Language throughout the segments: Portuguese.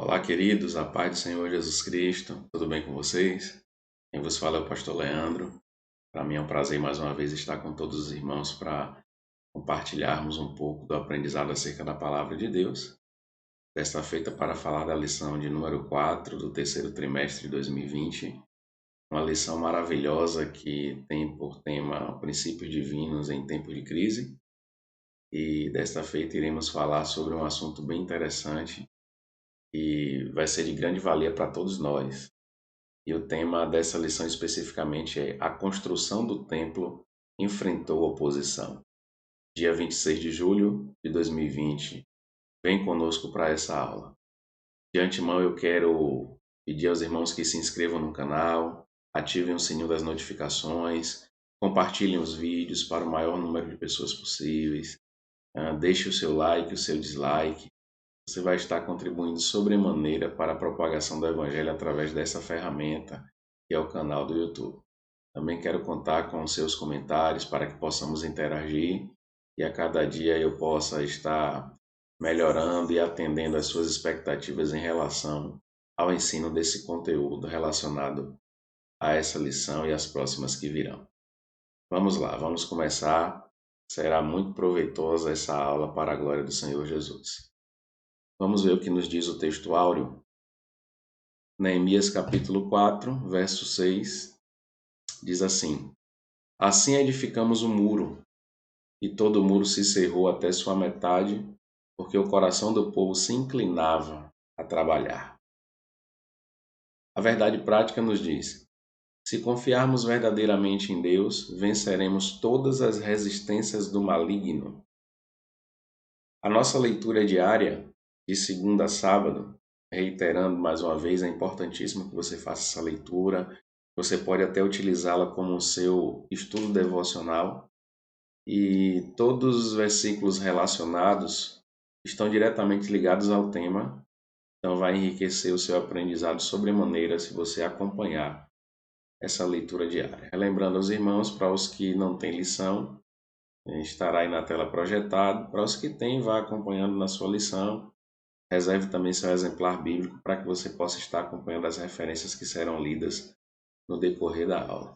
Olá, queridos, a paz do Senhor Jesus Cristo, tudo bem com vocês? Quem vos fala é o pastor Leandro. Para mim é um prazer mais uma vez estar com todos os irmãos para compartilharmos um pouco do aprendizado acerca da palavra de Deus. Desta feita para falar da lição de número 4 do terceiro trimestre de 2020, uma lição maravilhosa que tem por tema princípios divinos em tempo de crise. E desta feita iremos falar sobre um assunto bem interessante e vai ser de grande valia para todos nós. E o tema dessa lição especificamente é A construção do templo enfrentou oposição. Dia 26 de julho de 2020. Vem conosco para essa aula. De antemão eu quero pedir aos irmãos que se inscrevam no canal, ativem o sininho das notificações, compartilhem os vídeos para o maior número de pessoas possíveis, deixe o seu like, o seu dislike. Você vai estar contribuindo sobremaneira para a propagação do Evangelho através dessa ferramenta que é o canal do YouTube. Também quero contar com os seus comentários para que possamos interagir e a cada dia eu possa estar melhorando e atendendo às suas expectativas em relação ao ensino desse conteúdo relacionado a essa lição e as próximas que virão. Vamos lá, vamos começar. Será muito proveitosa essa aula para a glória do Senhor Jesus. Vamos ver o que nos diz o texto áureo. Neemias capítulo 4, verso 6, diz assim: Assim edificamos o muro, e todo o muro se cerrou até sua metade, porque o coração do povo se inclinava a trabalhar. A verdade prática nos diz: se confiarmos verdadeiramente em Deus, venceremos todas as resistências do maligno. A nossa leitura diária, de segunda a sábado, reiterando mais uma vez, é importantíssimo que você faça essa leitura. Você pode até utilizá-la como seu estudo devocional. E todos os versículos relacionados estão diretamente ligados ao tema. Então vai enriquecer o seu aprendizado sobremaneira se você acompanhar essa leitura diária. Relembrando aos irmãos, para os que não têm lição, estará aí na tela projetado. Para os que têm, vá acompanhando na sua lição. Reserve também seu exemplar bíblico para que você possa estar acompanhando as referências que serão lidas no decorrer da aula.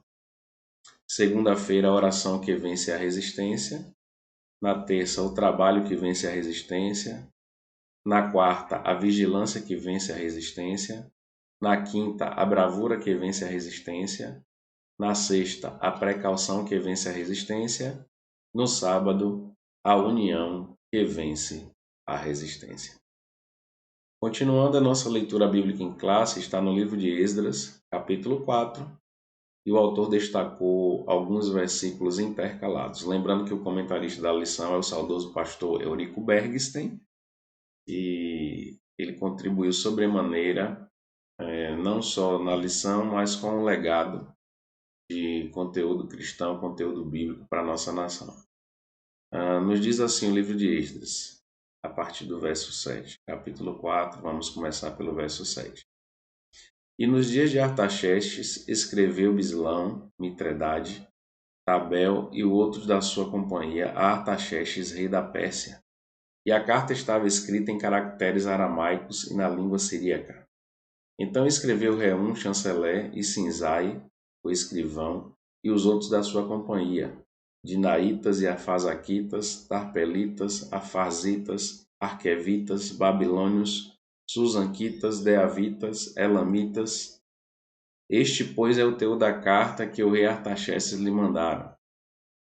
Segunda-feira, a oração que vence a resistência. Na terça, o trabalho que vence a resistência. Na quarta, a vigilância que vence a resistência. Na quinta, a bravura que vence a resistência. Na sexta, a precaução que vence a resistência. No sábado, a união que vence a resistência. Continuando a nossa leitura bíblica em classe, está no livro de Esdras, capítulo 4, e o autor destacou alguns versículos intercalados. Lembrando que o comentarista da lição é o saudoso pastor Eurico Bergsten, e ele contribuiu sobremaneira, não só na lição, mas com um legado de conteúdo cristão, conteúdo bíblico para a nossa nação. Nos diz assim o livro de Esdras, a partir do verso 7, capítulo 4, vamos começar pelo verso 7. E nos dias de Artaxerxes escreveu Bislão, Mitredade, Tabel e outros da sua companhia a Artaxerxes, rei da Pérsia. E a carta estava escrita em caracteres aramaicos e na língua siríaca. Então escreveu Reum, chanceler, e Sinzai, o escrivão, e os outros da sua companhia, Dinaitas e Afazaquitas, Tarpelitas, Afarzitas, Arquevitas, Babilônios, Susanquitas, Deavitas, Elamitas. Este, pois, é o teor da carta que o rei Artaxerxes lhe mandaram.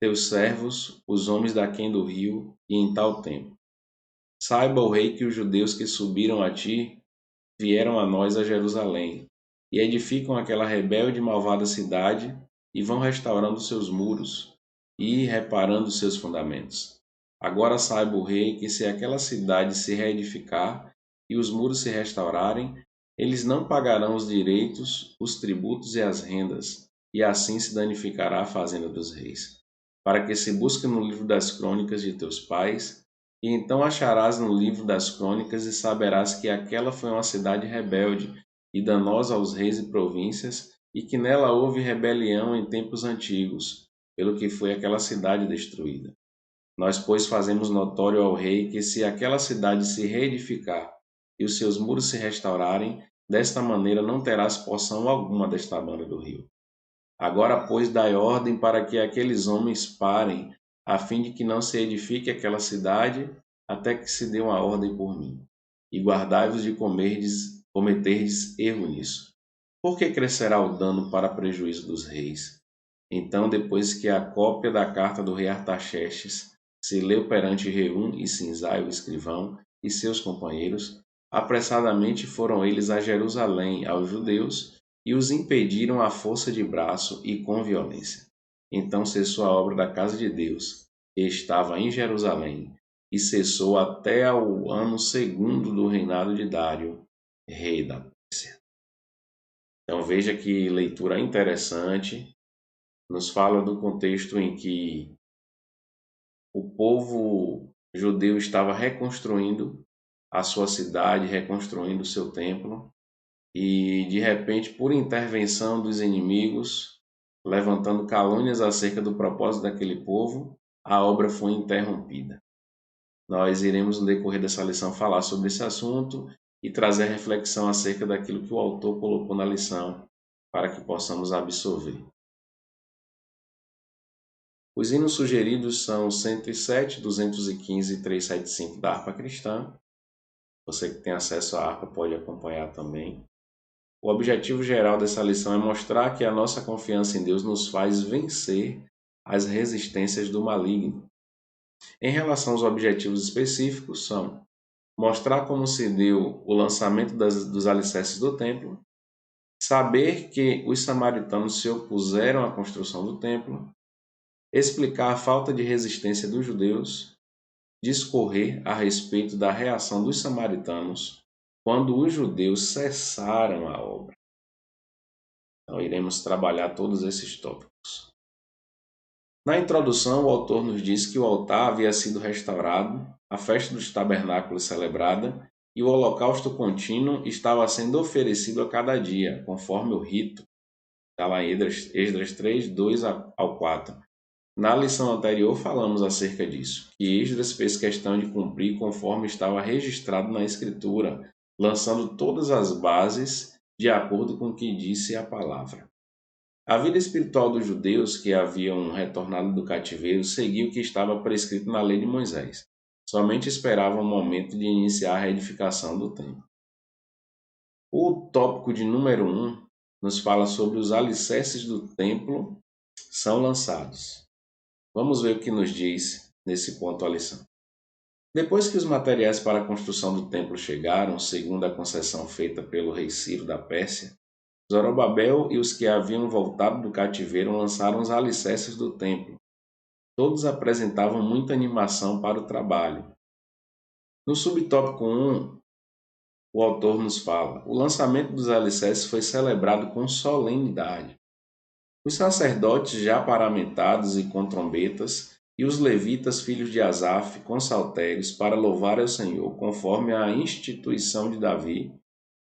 Teus servos, os homens daquém do rio, e em tal tempo. Saiba o rei que os judeus que subiram a ti vieram a nós a Jerusalém, e edificam aquela rebelde e malvada cidade, e vão restaurando seus muros, e reparando seus fundamentos. Agora saiba o rei que se aquela cidade se reedificar, e os muros se restaurarem, eles não pagarão os direitos, os tributos e as rendas, e assim se danificará a fazenda dos reis. Para que se busque no livro das crônicas de teus pais, e então acharás no livro das crônicas e saberás que aquela foi uma cidade rebelde e danosa aos reis e províncias, e que nela houve rebelião em tempos antigos, pelo que foi aquela cidade destruída. Nós, pois, fazemos notório ao rei que se aquela cidade se reedificar e os seus muros se restaurarem, desta maneira não terás porção alguma desta banda do rio. Agora, pois, dai ordem para que aqueles homens parem, a fim de que não se edifique aquela cidade, até que se dê uma ordem por mim. E guardai-vos de cometerdes erro nisso. Porque crescerá o dano para prejuízo dos reis? Então, depois que a cópia da carta do rei Artaxerxes se leu perante Reum e Sinzai, o escrivão, e seus companheiros, apressadamente foram eles a Jerusalém aos judeus e os impediram à força de braço e com violência. Então cessou a obra da casa de Deus, que estava em Jerusalém, e cessou até ao ano segundo do reinado de Dário, rei da Pérsia. Então veja que leitura interessante, nos fala do contexto em que o povo judeu estava reconstruindo a sua cidade, reconstruindo o seu templo, e de repente, por intervenção dos inimigos, levantando calúnias acerca do propósito daquele povo, a obra foi interrompida. Nós iremos, no decorrer dessa lição, falar sobre esse assunto e trazer reflexão acerca daquilo que o autor colocou na lição, para que possamos absorver. Os hinos sugeridos são 107, 215 e 375 da harpa cristã. Você que tem acesso à harpa pode acompanhar também. O objetivo geral dessa lição é mostrar que a nossa confiança em Deus nos faz vencer as resistências do maligno. Em relação aos objetivos específicos, são mostrar como se deu o lançamento dos alicerces do templo, saber que os samaritanos se opuseram à construção do templo, explicar a falta de resistência dos judeus, discorrer a respeito da reação dos samaritanos quando os judeus cessaram a obra. Então, iremos trabalhar todos esses tópicos. Na introdução, o autor nos diz que o altar havia sido restaurado, a festa dos tabernáculos celebrada e o holocausto contínuo estava sendo oferecido a cada dia, conforme o rito. Está lá em Esdras 3, 2 ao 4. Na lição anterior falamos acerca disso, que Esdras fez questão de cumprir conforme estava registrado na Escritura, lançando todas as bases de acordo com o que disse a palavra. A vida espiritual dos judeus que haviam retornado do cativeiro seguia o que estava prescrito na lei de Moisés. Somente esperavam o momento de iniciar a reedificação do templo. O tópico de número 1 nos fala sobre os alicerces do templo são lançados. Vamos ver o que nos diz nesse ponto a lição. Depois que os materiais para a construção do templo chegaram, segundo a concessão feita pelo rei Ciro da Pérsia, Zorobabel e os que haviam voltado do cativeiro lançaram os alicerces do templo. Todos apresentavam muita animação para o trabalho. No subtópico 1, o autor nos fala: o lançamento dos alicerces foi celebrado com solenidade. Os sacerdotes já paramentados e com trombetas, e os levitas, filhos de Asaf, com saltérios, para louvar ao Senhor, conforme a instituição de Davi,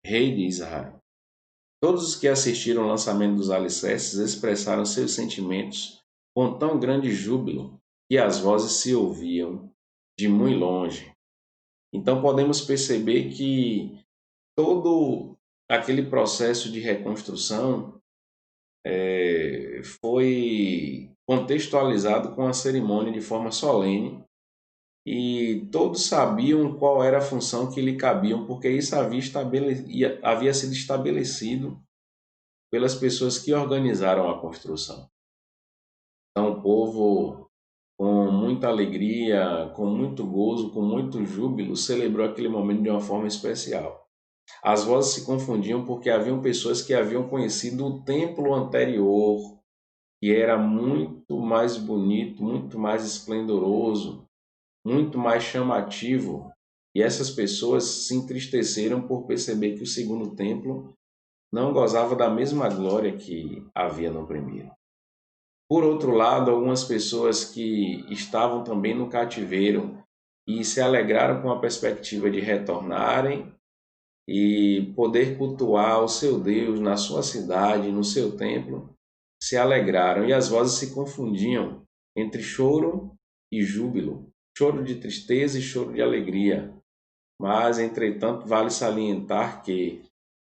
rei de Israel. Todos os que assistiram ao lançamento dos alicerces expressaram seus sentimentos com tão grande júbilo que as vozes se ouviam de muito longe. Então podemos perceber que todo aquele processo de reconstrução foi contextualizado com a cerimônia de forma solene e todos sabiam qual era a função que lhe cabiam, porque isso havia sido estabelecido pelas pessoas que organizaram a construção. Então o povo, com muita alegria, com muito gozo, com muito júbilo, celebrou aquele momento de uma forma especial. As vozes se confundiam porque haviam pessoas que haviam conhecido o templo anterior, que era muito mais bonito, muito mais esplendoroso, muito mais chamativo. E essas pessoas se entristeceram por perceber que o segundo templo não gozava da mesma glória que havia no primeiro. Por outro lado, algumas pessoas que estavam também no cativeiro e se alegraram com a perspectiva de retornarem e poder cultuar o seu Deus na sua cidade, no seu templo, se alegraram e as vozes se confundiam entre choro e júbilo, choro de tristeza e choro de alegria. Mas, entretanto, vale salientar que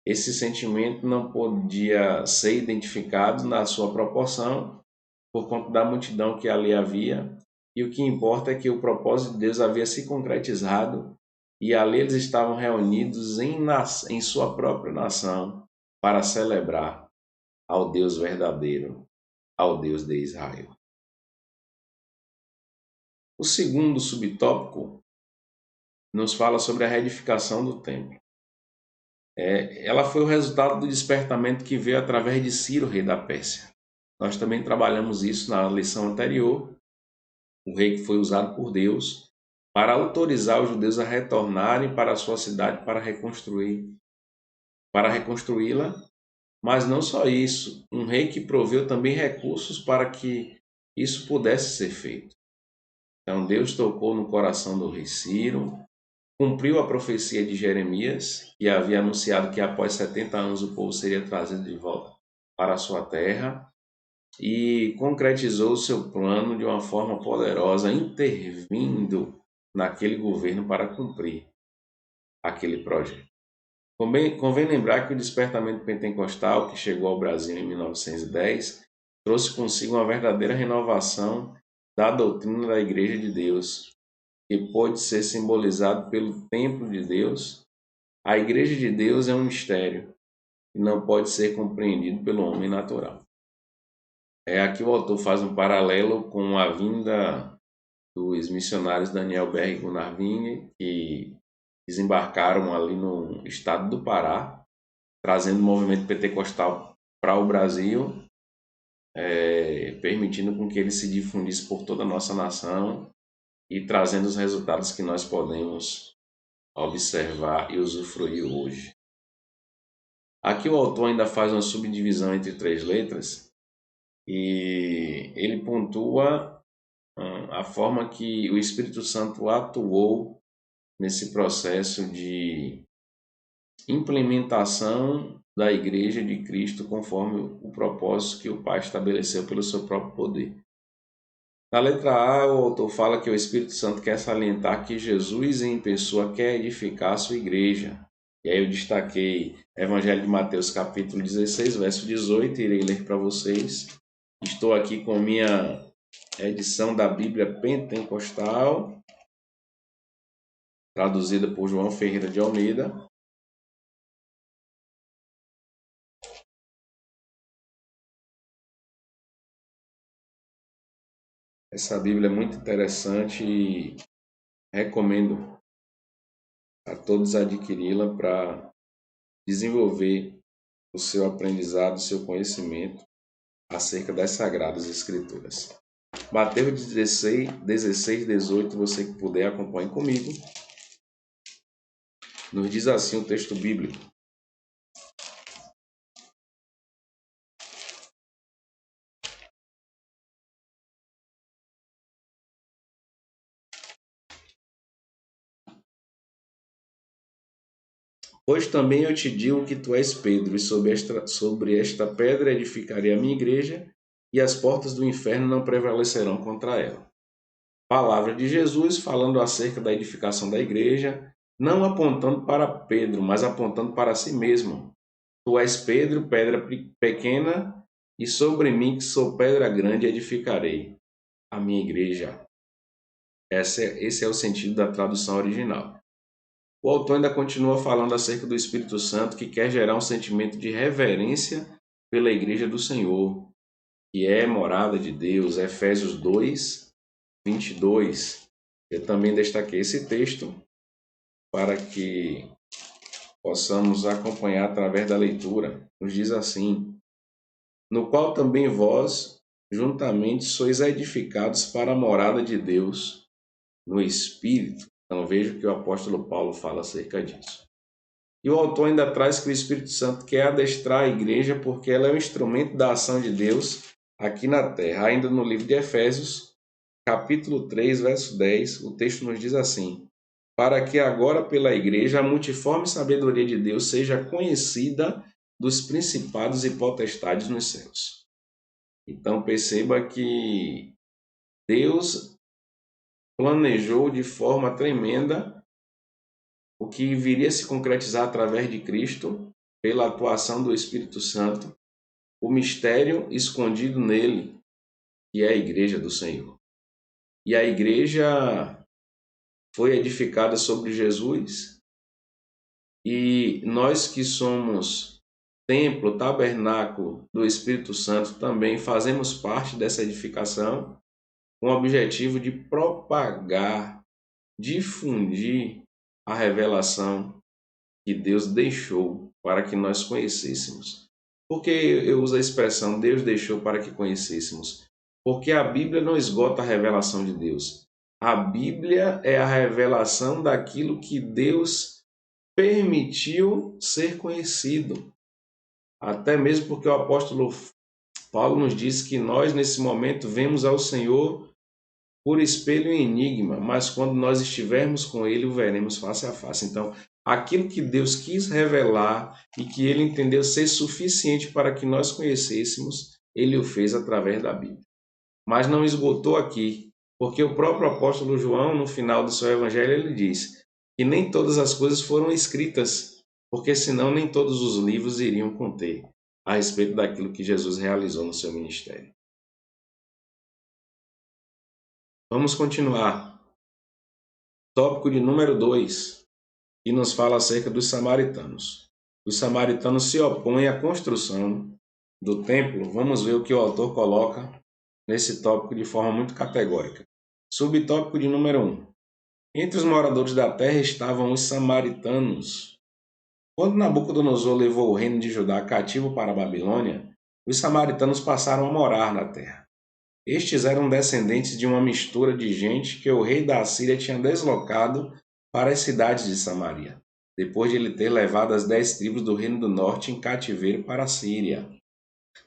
esse sentimento não podia ser identificado na sua proporção por conta da multidão que ali havia. E o que importa é que o propósito de Deus havia se concretizado e ali eles estavam reunidos em sua própria nação para celebrar ao Deus verdadeiro, ao Deus de Israel. O segundo subtópico nos fala sobre a reedificação do templo. Ela foi o resultado do despertamento que veio através de Ciro, rei da Pérsia. Nós também trabalhamos isso na lição anterior, o rei que foi usado por Deus para autorizar os judeus a retornarem para a sua cidade para reconstruí-la, mas não só isso, um rei que proveu também recursos para que isso pudesse ser feito. Então Deus tocou no coração do rei Ciro, cumpriu a profecia de Jeremias, que havia anunciado que após 70 anos o povo seria trazido de volta para a sua terra, e concretizou o seu plano de uma forma poderosa, intervindo naquele governo para cumprir aquele projeto. Convém lembrar que o despertamento pentecostal, que chegou ao Brasil em 1910, trouxe consigo uma verdadeira renovação da doutrina da Igreja de Deus, que pôde ser simbolizado pelo templo de Deus. A Igreja de Deus é um mistério e não pode ser compreendido pelo homem natural. Aqui o autor faz um paralelo com a vinda dos missionários Daniel Berg e Gunnar Wingre, que desembarcaram ali no estado do Pará, trazendo o movimento pentecostal para o Brasil, permitindo com que ele se difundisse por toda a nossa nação e trazendo os resultados que nós podemos observar e usufruir hoje. Aqui o autor ainda faz uma subdivisão entre 3 letras e ele pontua a forma que o Espírito Santo atuou nesse processo de implementação da Igreja de Cristo conforme o propósito que o Pai estabeleceu pelo seu próprio poder. Na letra A, o autor fala que o Espírito Santo quer salientar que Jesus em pessoa quer edificar a sua igreja. E aí eu destaquei Evangelho de Mateus capítulo 16, verso 18, irei ler para vocês. Estou aqui com minha edição da Bíblia Pentecostal, traduzida por João Ferreira de Almeida. Essa Bíblia é muito interessante e recomendo a todos adquiri-la para desenvolver o seu aprendizado, o seu conhecimento acerca das Sagradas Escrituras. Mateus 16, 18, você que puder acompanhe comigo. Nos diz assim o texto bíblico: Pois também eu te digo que tu és Pedro, e sobre esta pedra edificarei a minha igreja, e as portas do inferno não prevalecerão contra ela. Palavra de Jesus falando acerca da edificação da igreja, não apontando para Pedro, mas apontando para si mesmo. Tu és Pedro, pedra pequena, e sobre mim, que sou pedra grande, edificarei a minha igreja. Esse é o sentido da tradução original. O autor ainda continua falando acerca do Espírito Santo, que quer gerar um sentimento de reverência pela igreja do Senhor, que é morada de Deus, Efésios 2, 22. Eu também destaquei esse texto para que possamos acompanhar através da leitura. Nos diz assim: no qual também vós, juntamente, sois edificados para a morada de Deus no Espírito. Então veja que o apóstolo Paulo fala acerca disso. E o autor ainda traz que o Espírito Santo quer adestrar a igreja porque ela é um instrumento da ação de Deus aqui na terra. Ainda no livro de Efésios, capítulo 3, verso 10, o texto nos diz assim: para que agora pela igreja a multiforme sabedoria de Deus seja conhecida dos principados e potestades nos céus. Então perceba que Deus planejou de forma tremenda o que viria a se concretizar através de Cristo, pela atuação do Espírito Santo, o mistério escondido nele, que é a igreja do Senhor. E a igreja foi edificada sobre Jesus, e nós que somos templo, tabernáculo do Espírito Santo, também fazemos parte dessa edificação, com o objetivo de propagar, difundir a revelação que Deus deixou para que nós conhecêssemos. Por que eu uso a expressão Deus deixou para que conhecêssemos? Porque a Bíblia não esgota a revelação de Deus. A Bíblia é a revelação daquilo que Deus permitiu ser conhecido. Até mesmo porque o apóstolo Paulo nos diz que nós, nesse momento, vemos ao Senhor por espelho e enigma, mas quando nós estivermos com Ele, o veremos face a face. Então, aquilo que Deus quis revelar e que Ele entendeu ser suficiente para que nós conhecêssemos, Ele o fez através da Bíblia. Mas não esgotou aqui, porque o próprio apóstolo João, no final do seu evangelho, ele diz que nem todas as coisas foram escritas, porque senão nem todos os livros iriam conter a respeito daquilo que Jesus realizou no seu ministério. Vamos continuar. Tópico de número 2, que nos fala acerca dos samaritanos. Os samaritanos se opõem à construção do templo. Vamos ver o que o autor coloca nesse tópico de forma muito categórica. Subtópico de número 1. Entre os moradores da terra estavam os samaritanos. Quando Nabucodonosor levou o reino de Judá cativo para a Babilônia, os samaritanos passaram a morar na terra. Estes eram descendentes de uma mistura de gente que o rei da Assíria tinha deslocado para as cidades de Samaria, depois de ele ter levado as 10 tribos do reino do norte em cativeiro para a Síria.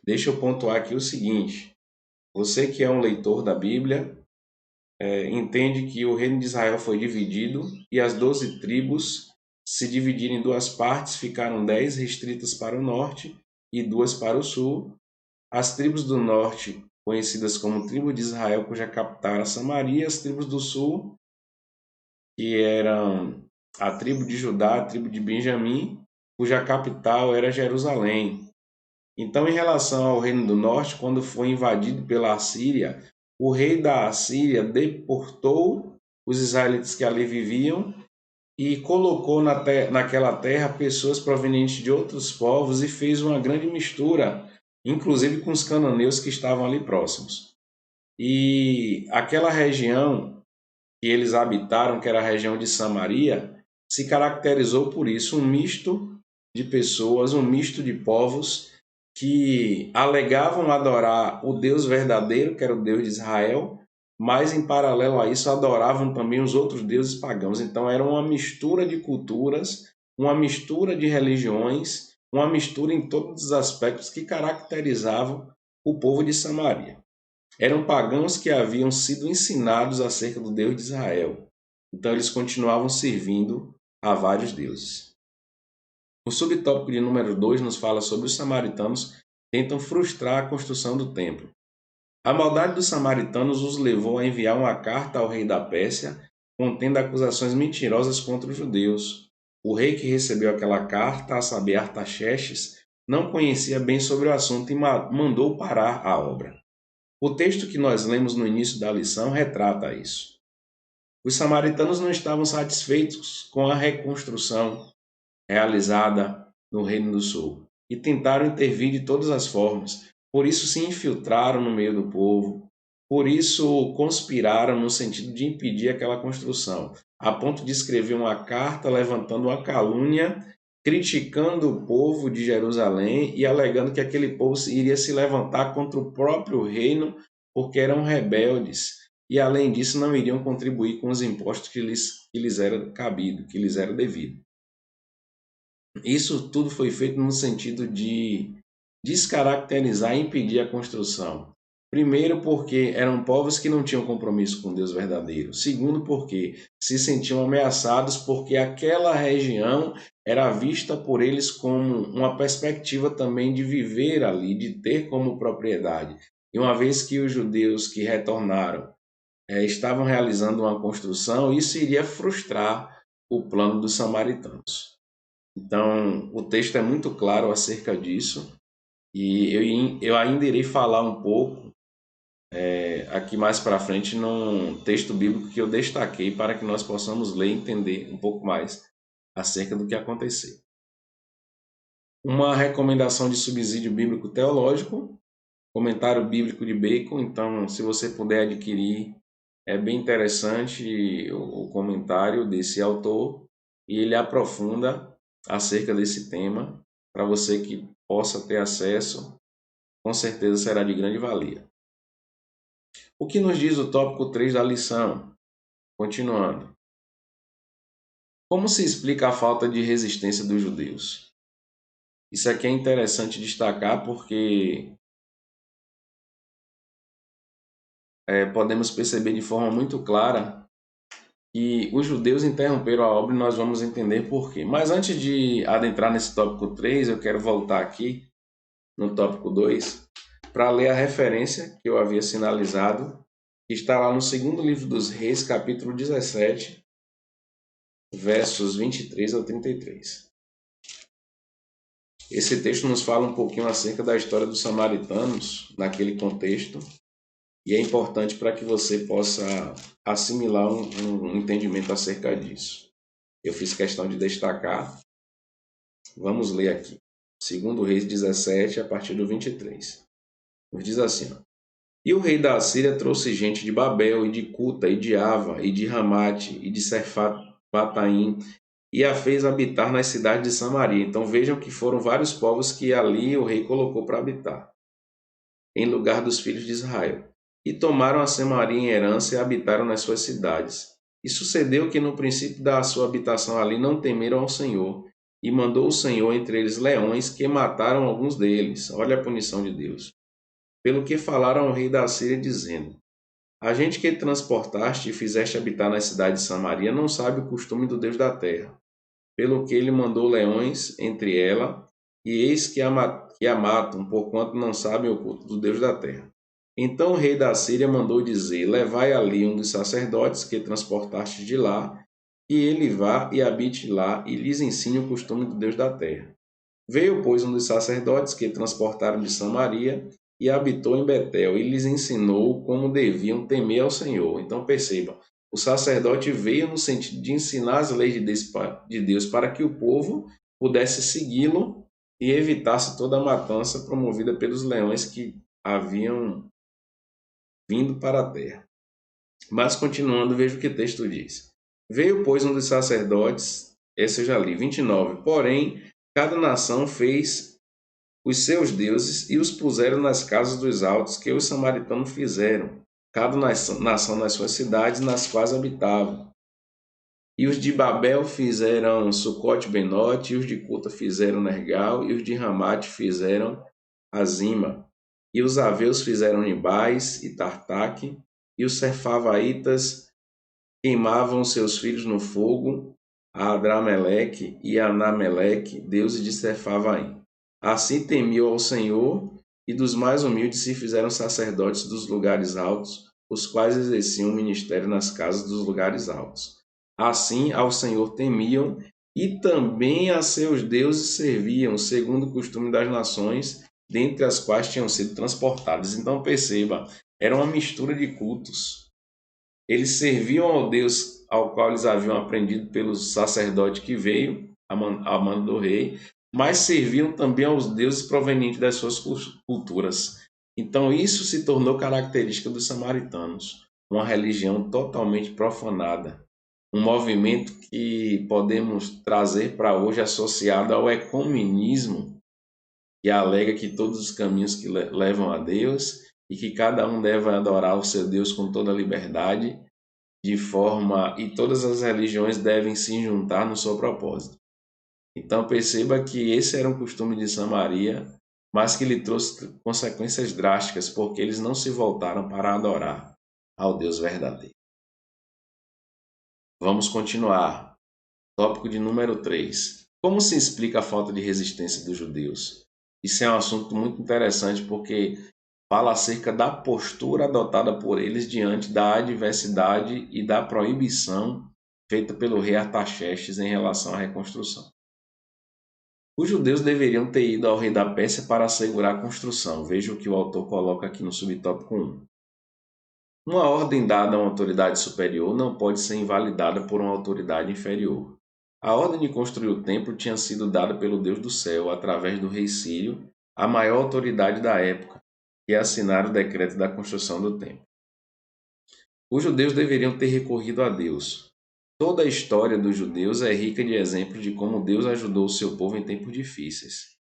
Deixa eu pontuar aqui o seguinte: você que é um leitor da Bíblia, entende que o reino de Israel foi dividido e as 12 tribos se dividiram em duas partes, ficaram 10 restritas para o norte e 2 para o sul. As tribos do norte, conhecidas como tribo de Israel, cuja capital era Samaria, as tribos do sul, que eram a tribo de Judá, a tribo de Benjamim, cuja capital era Jerusalém. Então, em relação ao reino do norte, quando foi invadido pela Assíria, o rei da Assíria deportou os israelitas que ali viviam e colocou naquela terra pessoas provenientes de outros povos e fez uma grande mistura, inclusive com os cananeus que estavam ali próximos. E aquela região que eles habitaram, que era a região de Samaria, se caracterizou por isso, um misto de pessoas, um misto de povos que alegavam adorar o Deus verdadeiro, que era o Deus de Israel, mas em paralelo a isso adoravam também os outros deuses pagãos. Então era uma mistura de culturas, uma mistura de religiões, uma mistura em todos os aspectos que caracterizavam o povo de Samaria. Eram pagãos que haviam sido ensinados acerca do Deus de Israel. Então eles continuavam servindo a vários deuses. O subtópico de número 2 nos fala sobre os samaritanos que tentam frustrar a construção do templo. A maldade dos samaritanos os levou a enviar uma carta ao rei da Pérsia contendo acusações mentirosas contra os judeus. O rei que recebeu aquela carta, a saber Artaxerxes, não conhecia bem sobre o assunto e mandou parar a obra. O texto que nós lemos no início da lição retrata isso. Os samaritanos não estavam satisfeitos com a reconstrução realizada no Reino do Sul e tentaram intervir de todas as formas. Por isso se infiltraram no meio do povo, por isso conspiraram no sentido de impedir aquela construção, a ponto de escrever uma carta levantando uma calúnia, criticando o povo de Jerusalém e alegando que aquele povo iria se levantar contra o próprio reino porque eram rebeldes e, além disso, não iriam contribuir com os impostos que lhes era cabido, que lhes era devido. Isso tudo foi feito no sentido de descaracterizar e impedir a construção. Primeiro, porque eram povos que não tinham compromisso com Deus verdadeiro. Segundo, porque se sentiam ameaçados porque aquela região era vista por eles como uma perspectiva também de viver ali, de ter como propriedade. E uma vez que os judeus que retornaram estavam realizando uma construção, isso iria frustrar o plano dos samaritanos. Então, o texto é muito claro acerca disso, e eu ainda irei falar um pouco aqui mais para frente num texto bíblico que eu destaquei para que nós possamos ler e entender um pouco mais acerca do que aconteceu. Uma recomendação de subsídio bíblico teológico, comentário bíblico de Bacon. Então, se você puder adquirir, é bem interessante o comentário desse autor, e ele aprofunda acerca desse tema. Para você que possa ter acesso, com certeza será de grande valia. O que nos diz o tópico 3 da lição? Continuando. Como se explica a falta de resistência dos judeus? Isso aqui é interessante destacar porque podemos perceber de forma muito clara que os judeus interromperam a obra, e nós vamos entender por quê. Mas antes de adentrar nesse tópico 3, eu quero voltar aqui no tópico 2 para ler a referência que eu havia sinalizado, que está lá no segundo livro dos Reis, capítulo 17, versos 23 ao 33. Esse texto nos fala um pouquinho acerca da história dos samaritanos naquele contexto, e é importante para que você possa assimilar um entendimento acerca disso. Eu fiz questão de destacar. Vamos ler aqui. Segundo Reis 17, a partir do 23. Nos diz assim: ó. E o rei da Assíria trouxe gente de Babel, e de Cuta, e de Ava, e de Ramate, e de Sephat-Vataim, e a fez habitar nas cidades de Samaria. Então vejam que foram vários povos que ali o rei colocou para habitar, em lugar dos filhos de Israel. E tomaram a Samaria em herança e habitaram nas suas cidades. E sucedeu que no princípio da sua habitação ali não temeram ao Senhor, e mandou o Senhor entre eles leões que mataram alguns deles. Olha a punição de Deus. Pelo que falaram ao rei da Assíria, dizendo: a gente que transportaste e fizeste habitar na cidade de Samaria não sabe o costume do Deus da terra. Pelo que ele mandou leões entre ela, e eis que a matam, porquanto não sabem o culto do Deus da terra. Então o rei da Síria mandou dizer: levai ali um dos sacerdotes que transportaste de lá, e ele vá e habite lá, e lhes ensine o costume do Deus da terra. Veio, pois, um dos sacerdotes que transportaram de Samaria, e habitou em Betel, e lhes ensinou como deviam temer ao Senhor. Então percebam, o sacerdote veio no sentido de ensinar as leis de Deus para que o povo pudesse segui-lo e evitasse toda a matança promovida pelos leões que haviam vindo para a terra. Mas continuando, veja o que o texto diz. Veio, pois, um dos sacerdotes, esse eu já li, 29. Porém, cada nação fez os seus deuses e os puseram nas casas dos altos que os samaritanos fizeram, cada nação nas suas cidades nas quais habitavam. E os de Babel fizeram Sucote-Benote, e os de Cuta fizeram Nergal, e os de Ramate fizeram Azima. E os aveus fizeram Nibais e Tartaque, e os Sepharvaitas queimavam seus filhos no fogo, a Adrameleque e a Anameleque, deuses de Sepharvaim. Assim temiam ao Senhor, e dos mais humildes se fizeram sacerdotes dos lugares altos, os quais exerciam o ministério nas casas dos lugares altos. Assim ao Senhor temiam, e também a seus deuses serviam, segundo o costume das nações, dentre as quais tinham sido transportados. Então perceba, era uma mistura de cultos. Eles serviam ao Deus ao qual eles haviam aprendido pelo sacerdote que veio, a mando do rei, mas serviam também aos deuses provenientes das suas culturas. Então isso se tornou característica dos samaritanos, uma religião totalmente profanada, um movimento que podemos trazer para hoje associado ao ecumenismo, que alega que todos os caminhos que levam a Deus e que cada um deve adorar o seu Deus com toda a liberdade, e todas as religiões devem se juntar no seu propósito. Então perceba que esse era um costume de Samaria, mas que lhe trouxe consequências drásticas, porque eles não se voltaram para adorar ao Deus verdadeiro. Vamos continuar. Tópico de número 3. Como se explica a falta de resistência dos judeus? Isso é um assunto muito interessante porque fala acerca da postura adotada por eles diante da adversidade e da proibição feita pelo rei Artaxerxes em relação à reconstrução. Os judeus deveriam ter ido ao rei da Pérsia para assegurar a construção. Veja o que o autor coloca aqui no subtópico 1. Uma ordem dada a uma autoridade superior não pode ser invalidada por uma autoridade inferior. A ordem de construir o templo tinha sido dada pelo Deus do céu, através do rei Sírio, a maior autoridade da época, que assinara o decreto da construção do templo. Os judeus deveriam ter recorrido a Deus. Toda a história dos judeus é rica de exemplos de como Deus ajudou o seu povo em tempos difíceis.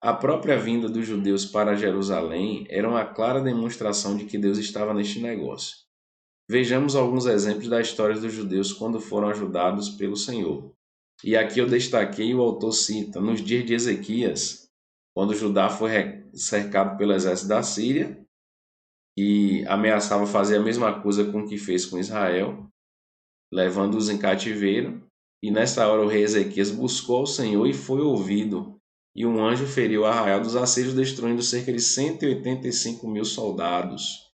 A própria vinda dos judeus para Jerusalém era uma clara demonstração de que Deus estava neste negócio. Vejamos alguns exemplos da história dos judeus quando foram ajudados pelo Senhor. E aqui eu destaquei, o autor cita, nos dias de Ezequias, quando Judá foi cercado pelo exército da Síria, e ameaçava fazer a mesma coisa com o que fez com Israel, levando-os em cativeiro. E nessa hora o rei Ezequias buscou ao Senhor e foi ouvido. E um anjo feriu o arraial dos assírios, destruindo cerca de 185.000 soldados.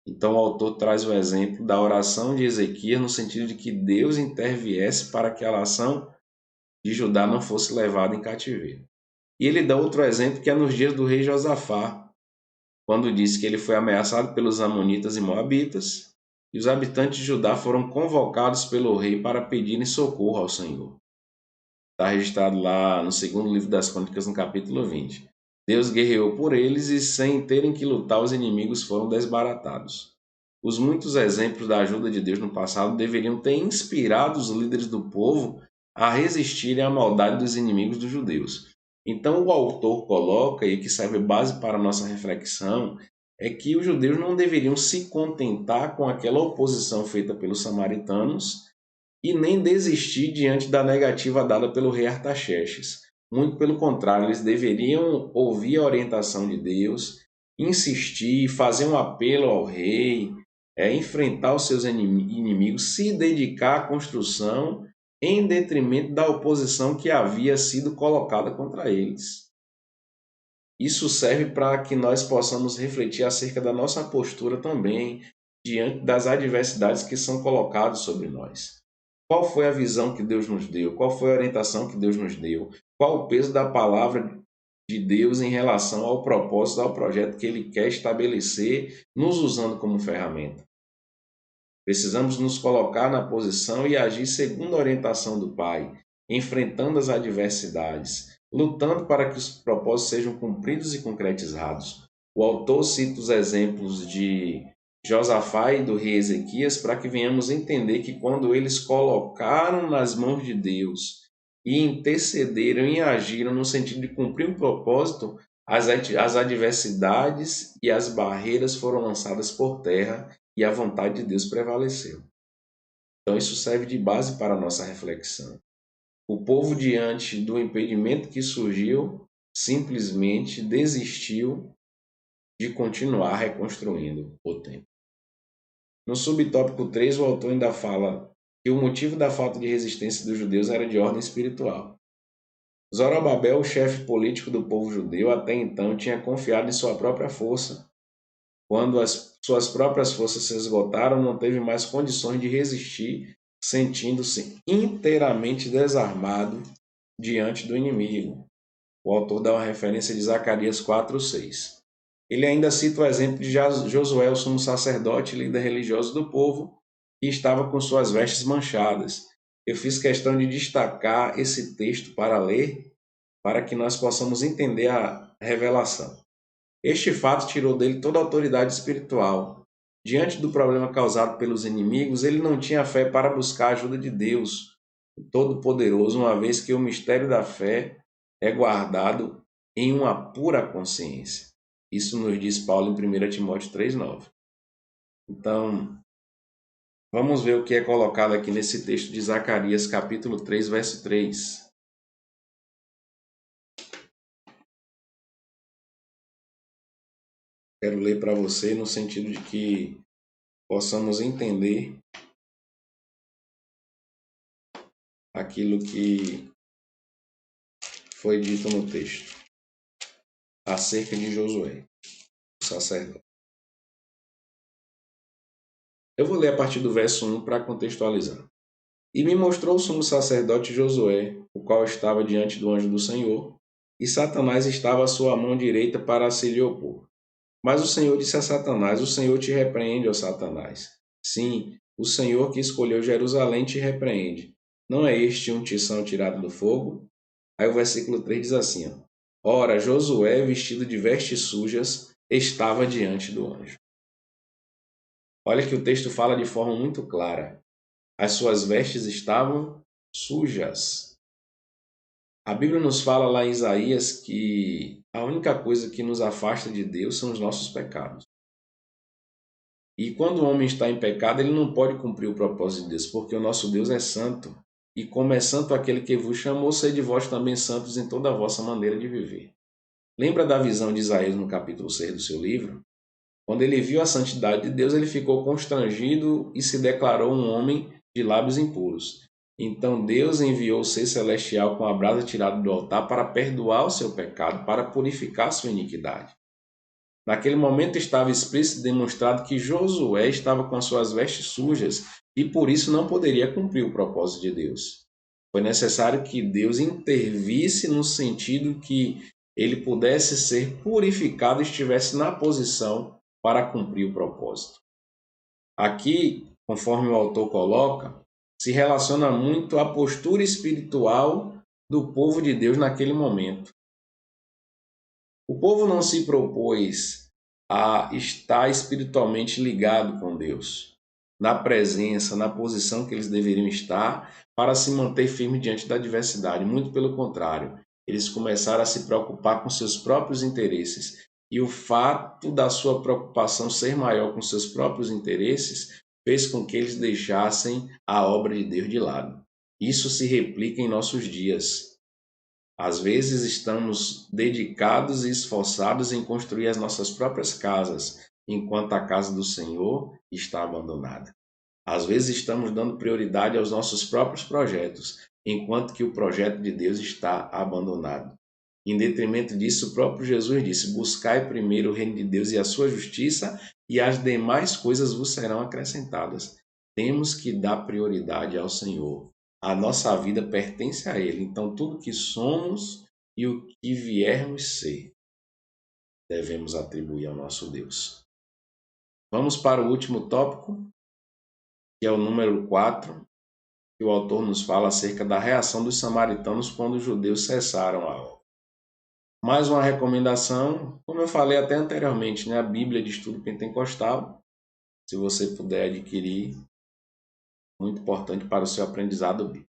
Então o autor traz o exemplo da oração de Ezequias no sentido de que Deus interviesse para que a nação de Judá não fosse levada em cativeiro. E ele dá outro exemplo que é nos dias do rei Josafá, quando diz que ele foi ameaçado pelos amonitas e moabitas, e os habitantes de Judá foram convocados pelo rei para pedirem socorro ao Senhor. Está registrado lá no segundo livro das Crônicas, no capítulo 20. Deus guerreou por eles e, sem terem que lutar, os inimigos foram desbaratados. Os muitos exemplos da ajuda de Deus no passado deveriam ter inspirado os líderes do povo a resistirem à maldade dos inimigos dos judeus. Então o autor coloca, e que serve base para a nossa reflexão, é que os judeus não deveriam se contentar com aquela oposição feita pelos samaritanos e nem desistir diante da negativa dada pelo rei Artaxerxes. Muito pelo contrário, eles deveriam ouvir a orientação de Deus, insistir, fazer um apelo ao rei, enfrentar os seus inimigos, se dedicar à construção em detrimento da oposição que havia sido colocada contra eles. Isso serve para que nós possamos refletir acerca da nossa postura também diante das adversidades que são colocadas sobre nós. Qual foi a visão que Deus nos deu? Qual foi a orientação que Deus nos deu? Qual o peso da palavra de Deus em relação ao propósito, ao projeto que Ele quer estabelecer, nos usando como ferramenta? Precisamos nos colocar na posição e agir segundo a orientação do Pai, enfrentando as adversidades, lutando para que os propósitos sejam cumpridos e concretizados. O autor cita os exemplos de Josafá e do rei Ezequias para que venhamos entender que quando eles colocaram nas mãos de Deus e intercederam e agiram no sentido de cumprir um propósito, as adversidades e as barreiras foram lançadas por terra e a vontade de Deus prevaleceu. Então isso serve de base para a nossa reflexão. O povo, diante do impedimento que surgiu, simplesmente desistiu de continuar reconstruindo o templo. No subtópico 3, o autor ainda fala que o motivo da falta de resistência dos judeus era de ordem espiritual. Zorobabel, o chefe político do povo judeu, até então tinha confiado em sua própria força. Quando as suas próprias forças se esgotaram, não teve mais condições de resistir, sentindo-se inteiramente desarmado diante do inimigo. O autor dá uma referência de Zacarias 4:6. Ele ainda cita o exemplo de Josué, o sumo sacerdote, líder religioso do povo, que estava com suas vestes manchadas. Eu fiz questão de destacar esse texto para ler, para que nós possamos entender a revelação. Este fato tirou dele toda a autoridade espiritual. Diante do problema causado pelos inimigos, ele não tinha fé para buscar a ajuda de Deus, o Todo-Poderoso, uma vez que o mistério da fé é guardado em uma pura consciência. Isso nos diz Paulo em 1 Timóteo 3,9. Então, vamos ver o que é colocado aqui nesse texto de Zacarias, capítulo 3, verso 3. Quero ler para você no sentido de que possamos entender aquilo que foi dito no texto acerca de Josué, o sacerdote. Eu vou ler a partir do verso 1 para contextualizar. E me mostrou o sumo sacerdote Josué, o qual estava diante do anjo do Senhor, e Satanás estava à sua mão direita para se lhe opor. Mas o Senhor disse a Satanás: O Senhor te repreende, ó Satanás. Sim, o Senhor que escolheu Jerusalém te repreende. Não é este um tição tirado do fogo? Aí o versículo 3 diz assim: ó, Ora, Josué, vestido de vestes sujas, estava diante do anjo. Olha que o texto fala de forma muito clara. As suas vestes estavam sujas. A Bíblia nos fala lá em Isaías que a única coisa que nos afasta de Deus são os nossos pecados. E quando o homem está em pecado, ele não pode cumprir o propósito de Deus, porque o nosso Deus é santo. E como é santo aquele que vos chamou, sede vós também santos em toda a vossa maneira de viver. Lembra da visão de Isaías no capítulo 6 do seu livro? Quando ele viu a santidade de Deus, ele ficou constrangido e se declarou um homem de lábios impuros. Então Deus enviou o ser celestial com a brasa tirada do altar para perdoar o seu pecado, para purificar a sua iniquidade. Naquele momento estava explícito e demonstrado que Josué estava com as suas vestes sujas e por isso não poderia cumprir o propósito de Deus. Foi necessário que Deus intervisse no sentido que ele pudesse ser purificado e estivesse na posição para cumprir o propósito. Aqui, conforme o autor coloca, se relaciona muito à postura espiritual do povo de Deus naquele momento. O povo não se propôs a estar espiritualmente ligado com Deus, na presença, na posição que eles deveriam estar, para se manter firme diante da adversidade. Muito pelo contrário, eles começaram a se preocupar com seus próprios interesses. E o fato da sua preocupação ser maior com seus próprios interesses fez com que eles deixassem a obra de Deus de lado. Isso se replica em nossos dias. Às vezes estamos dedicados e esforçados em construir as nossas próprias casas, enquanto a casa do Senhor está abandonada. Às vezes estamos dando prioridade aos nossos próprios projetos, enquanto que o projeto de Deus está abandonado. Em detrimento disso, o próprio Jesus disse: Buscai primeiro o reino de Deus e a sua justiça, e as demais coisas vos serão acrescentadas. Temos que dar prioridade ao Senhor. A nossa vida pertence a Ele. Então, tudo que somos e o que viermos ser, devemos atribuir ao nosso Deus. Vamos para o último tópico, que é o número 4, que o autor nos fala acerca da reação dos samaritanos quando os judeus cessaram a obra. Mais uma recomendação, como eu falei até anteriormente, né? A Bíblia de Estudo Pentecostal, se você puder adquirir, muito importante para o seu aprendizado bíblico.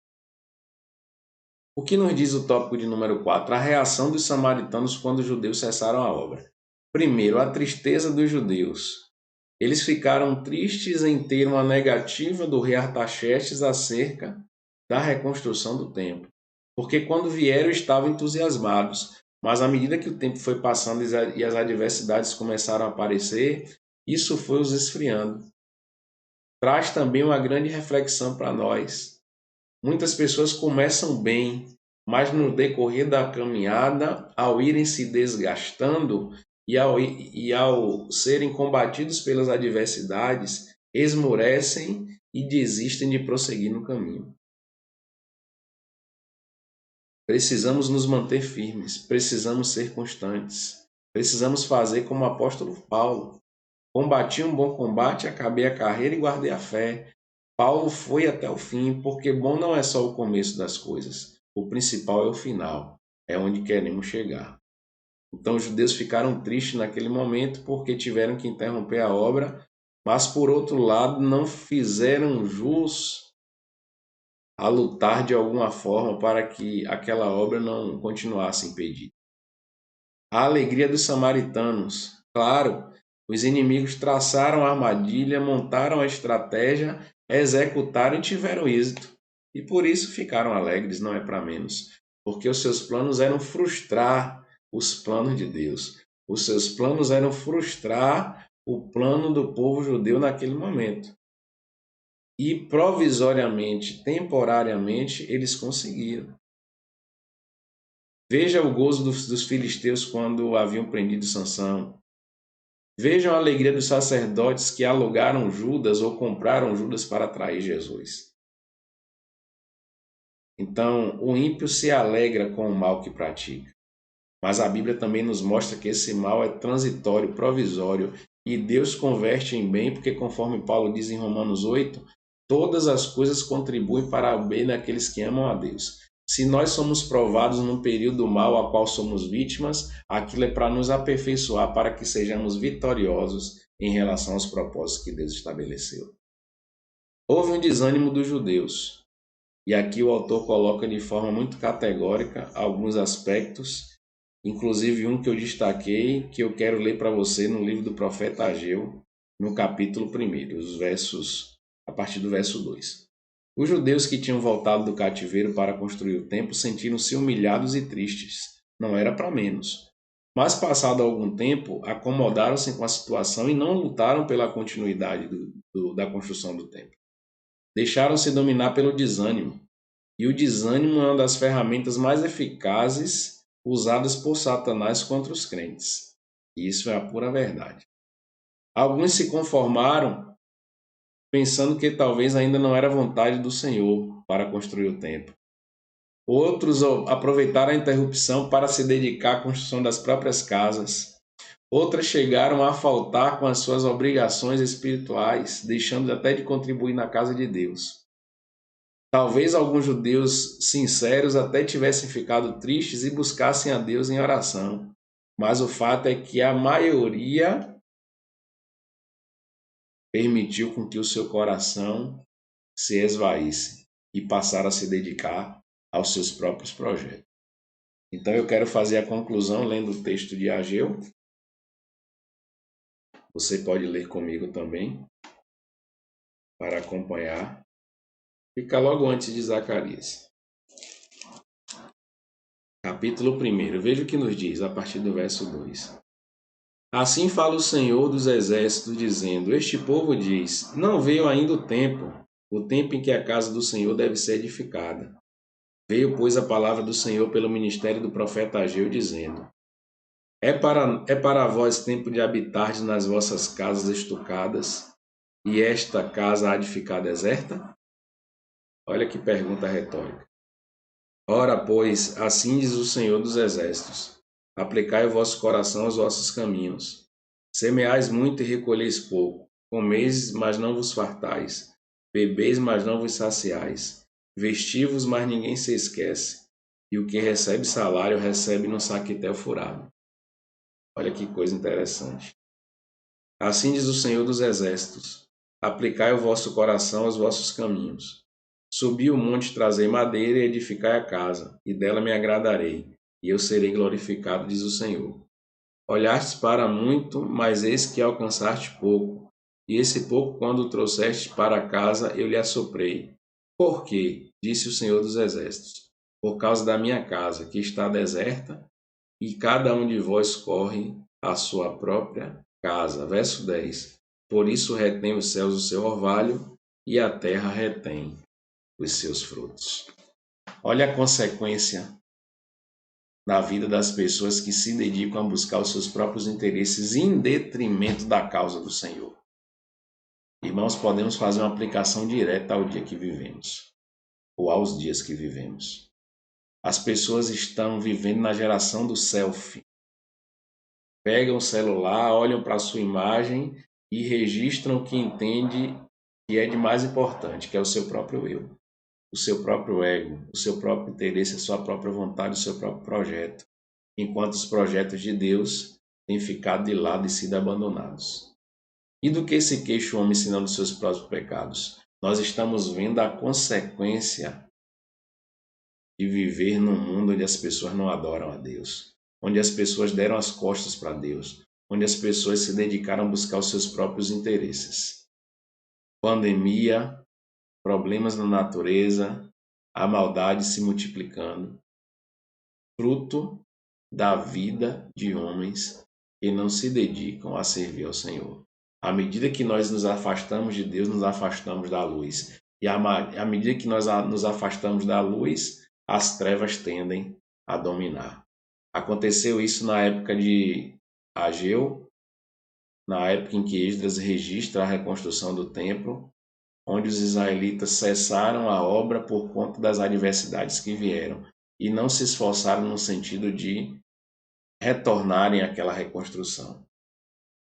O que nos diz o tópico de número 4? A reação dos samaritanos quando os judeus cessaram a obra. Primeiro, a tristeza dos judeus. Eles ficaram tristes em ter uma negativa do rei Artaxerxes acerca da reconstrução do templo, porque quando vieram estavam entusiasmados, mas à medida que o tempo foi passando e as adversidades começaram a aparecer, isso foi os esfriando. Traz também uma grande reflexão para nós. Muitas pessoas começam bem, mas no decorrer da caminhada, ao irem se desgastando e ao serem combatidos pelas adversidades, esmorecem e desistem de prosseguir no caminho. Precisamos nos manter firmes, precisamos ser constantes, precisamos fazer como o apóstolo Paulo. Combati um bom combate, acabei a carreira e guardei a fé. Paulo foi até o fim, porque bom não é só o começo das coisas, o principal é o final, é onde queremos chegar. Então os judeus ficaram tristes naquele momento porque tiveram que interromper a obra, mas por outro lado não fizeram jus a lutar de alguma forma para que aquela obra não continuasse impedida. A alegria dos samaritanos. Claro, os inimigos traçaram a armadilha, montaram a estratégia, executaram e tiveram êxito. E por isso ficaram alegres, não é para menos. Porque os seus planos eram frustrar os planos de Deus. Os seus planos eram frustrar o plano do povo judeu naquele momento. E provisoriamente, temporariamente, eles conseguiram. Veja o gozo dos filisteus quando haviam prendido Sansão. Vejam a alegria dos sacerdotes que alugaram Judas ou compraram Judas para trair Jesus. Então, o ímpio se alegra com o mal que pratica. Mas a Bíblia também nos mostra que esse mal é transitório, provisório, e Deus converte em bem, porque conforme Paulo diz em Romanos 8, todas as coisas contribuem para o bem daqueles que amam a Deus. Se nós somos provados num período mal a qual somos vítimas, aquilo é para nos aperfeiçoar, para que sejamos vitoriosos em relação aos propósitos que Deus estabeleceu. Houve um desânimo dos judeus, e aqui o autor coloca de forma muito categórica alguns aspectos, inclusive um que eu destaquei, que eu quero ler para você no livro do profeta Ageu, no capítulo 1, a partir do verso 2. Os judeus que tinham voltado do cativeiro para construir o templo sentiram-se humilhados e tristes. Não era para menos. Mas, passado algum tempo, acomodaram-se com a situação e não lutaram pela continuidade da construção do templo. Deixaram-se dominar pelo desânimo. E o desânimo é uma das ferramentas mais eficazes usadas por Satanás contra os crentes. E isso é a pura verdade. Alguns se conformaram pensando que talvez ainda não era vontade do Senhor para construir o templo. Outros aproveitaram a interrupção para se dedicar à construção das próprias casas. Outras chegaram a faltar com as suas obrigações espirituais, deixando até de contribuir na casa de Deus. Talvez alguns judeus sinceros até tivessem ficado tristes e buscassem a Deus em oração, mas o fato é que a maioria permitiu com que o seu coração se esvaísse e passaram a se dedicar aos seus próprios projetos. Então eu quero fazer a conclusão lendo o texto de Ageu. Você pode ler comigo também para acompanhar. Fica logo antes de Zacarias. Capítulo 1. Veja o que nos diz a partir do verso 2. Assim fala o Senhor dos Exércitos, dizendo: Este povo diz, não veio ainda o tempo em que a casa do Senhor deve ser edificada. Veio, pois, a palavra do Senhor pelo ministério do profeta Ageu, dizendo: É para vós tempo de habitardes nas vossas casas estucadas, e esta casa há de ficar deserta? Olha que pergunta retórica. Ora, pois, assim diz o Senhor dos Exércitos: Aplicai o vosso coração aos vossos caminhos. Semeais muito e recolheis pouco. Comeis, mas não vos fartais. Bebeis, mas não vos saciais. Vestivos, mas ninguém se esquece. E o que recebe salário, recebe num saquetel furado. Olha que coisa interessante. Assim diz o Senhor dos Exércitos: Aplicai o vosso coração aos vossos caminhos. Subi o monte, trazei madeira e edificai a casa, e dela me agradarei, e eu serei glorificado, diz o Senhor. Olhastes para muito, mas eis que alcançaste pouco, e esse pouco, quando o trouxeste para casa, eu lhe assoprei. Por quê? Disse o Senhor dos Exércitos. Por causa da minha casa, que está deserta, e cada um de vós corre à sua própria casa. Verso 10. Por isso retém os céus o seu orvalho, e a terra retém os seus frutos. Olha a consequência na vida das pessoas que se dedicam a buscar os seus próprios interesses em detrimento da causa do Senhor. Irmãos, podemos fazer uma aplicação direta ao dia que vivemos, ou aos dias que vivemos. As pessoas estão vivendo na geração do selfie. Pegam o celular, olham para a sua imagem e registram o que entende que é de mais importante, que é o seu próprio eu, o seu próprio ego, o seu próprio interesse, a sua própria vontade, o seu próprio projeto, enquanto os projetos de Deus têm ficado de lado e sido abandonados. E do que se queixa o homem ensinando os seus próprios pecados? Nós estamos vendo a consequência de viver num mundo onde as pessoas não adoram a Deus, onde as pessoas deram as costas para Deus, onde as pessoas se dedicaram a buscar os seus próprios interesses. Pandemia, problemas na natureza, a maldade se multiplicando, fruto da vida de homens que não se dedicam a servir ao Senhor. À medida que nós nos afastamos de Deus, nos afastamos da luz. E à medida que nós nos afastamos da luz, as trevas tendem a dominar. Aconteceu isso na época de Ageu, na época em que Esdras registra a reconstrução do templo. onde os israelitas cessaram a obra por conta das adversidades que vieram e não se esforçaram no sentido de retornarem àquela reconstrução.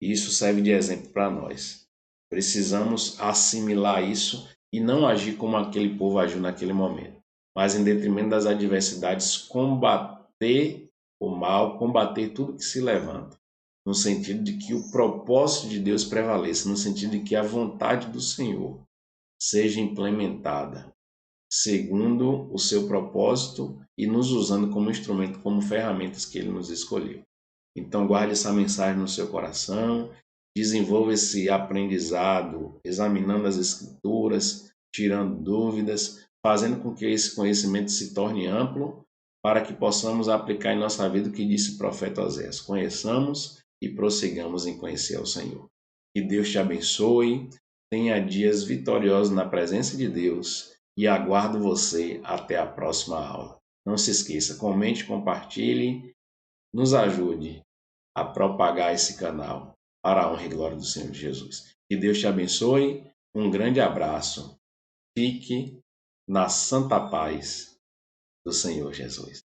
Isso serve de exemplo para nós. Precisamos assimilar isso e não agir como aquele povo agiu naquele momento, mas em detrimento das adversidades, combater o mal, combater tudo que se levanta, no sentido de que o propósito de Deus prevaleça, no sentido de que a vontade do Senhor seja implementada segundo o seu propósito e nos usando como instrumento, como ferramentas que ele nos escolheu. Então guarde essa mensagem no seu coração, desenvolva esse aprendizado, examinando as escrituras, tirando dúvidas, fazendo com que esse conhecimento se torne amplo, para que possamos aplicar em nossa vida o que disse o profeta Oséias: conheçamos e prossigamos em conhecer ao Senhor. Que Deus te abençoe, tenha dias vitoriosos na presença de Deus e aguardo você até a próxima aula. Não se esqueça, comente, compartilhe, nos ajude a propagar esse canal para a honra e glória do Senhor Jesus. Que Deus te abençoe, um grande abraço, fique na santa paz do Senhor Jesus.